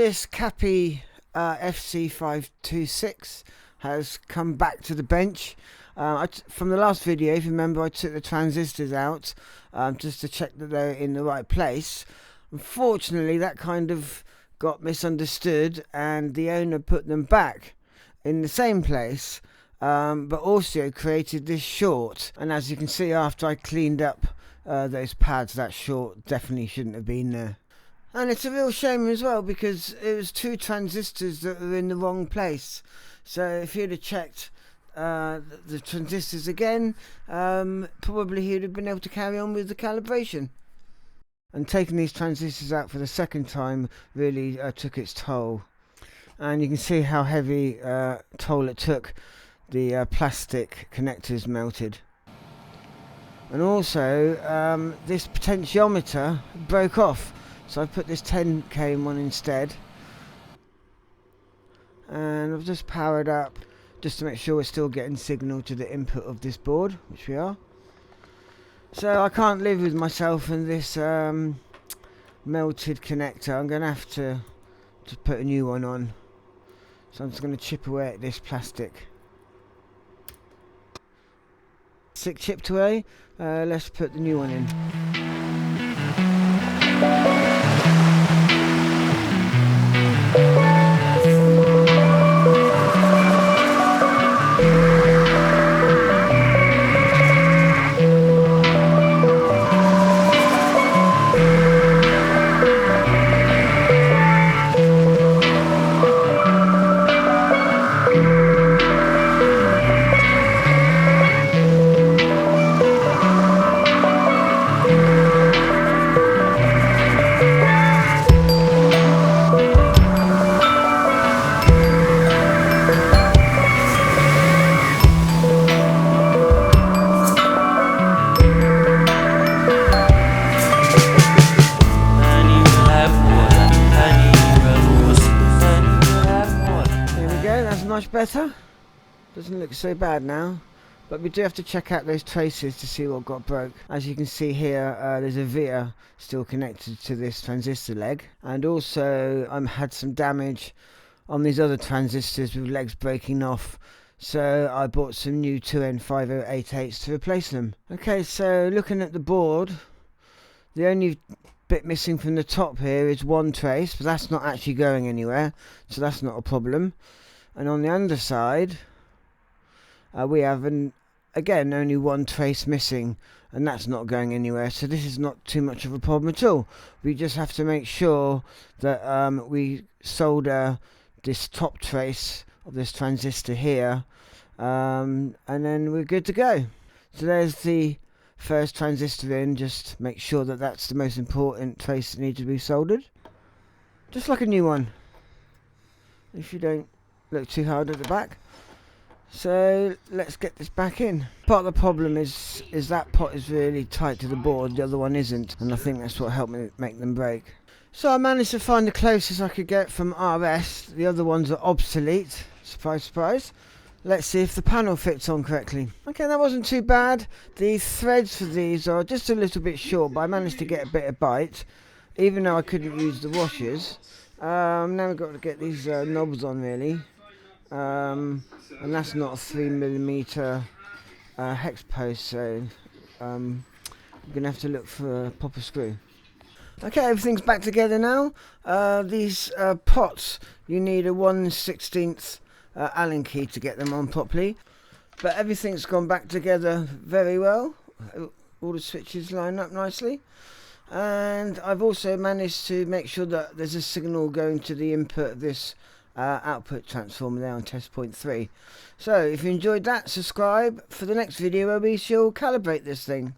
this Capi FC526 has come back to the bench. From the last video, if you remember, I took the transistors out just to check that they're in the right place. Unfortunately, that kind of got misunderstood and the owner put them back in the same place, but also created this short. And as you can see, after I cleaned up those pads, that short definitely shouldn't have been there. And it's a real shame as well, because it was two transistors that were in the wrong place. So if he'd have checked the transistors again, probably he'd have been able to carry on with the calibration. And taking these transistors out for the second time really took its toll. And you can see how heavy toll it took. The plastic connectors melted. And also this potentiometer broke off. So I put this 10k one instead, and I've just powered up just to make sure we're still getting signal to the input of this board, which we are. So I can't live with myself and this melted connector. I'm going to have to put a new one on. So I'm just going to chip away at this plastic. 6 chipped away. Let's put the new one in. Much better. Doesn't look so bad now, but we do have to check out those traces to see what got broke. As you can see here, there's a via still connected to this transistor leg, and also I had some damage on these other transistors with legs breaking off, so I bought some new 2N5088s to replace them. Okay, so looking at the board, the only bit missing from the top here is one trace, but that's not actually going anywhere, so that's not a problem. And on the underside, we have, again, only one trace missing, and that's not going anywhere. So this is not too much of a problem at all. We just have to make sure that we solder this top trace of this transistor here, and then we're good to go. So there's the first transistor in. Just make sure that that's the most important trace that needs to be soldered. Just like a new one, if you don't look too hard at the back. So let's get this back in. Part of the problem is that pot is really tight to the board, the other one isn't, and I think that's what helped me make them break. So I managed to find the closest I could get from RS. The other ones are obsolete. Surprise, surprise. Let's see if the panel fits on correctly. Okay, that wasn't too bad. The threads for these are just a little bit short, but I managed to get a bit of bite, even though I couldn't use the washers. Now we've got to get these knobs on really. And that's not a 3mm hex post, so I'm gonna have to look for a proper screw. Okay, everything's back together now. These pots, you need a 1/16 Allen key to get them on properly, but everything's gone back together very well. All the switches line up nicely, and I've also managed to make sure that there's a signal going to the input of this output transformer there on test point 3. So if you enjoyed that, subscribe for the next video where we shall calibrate this thing.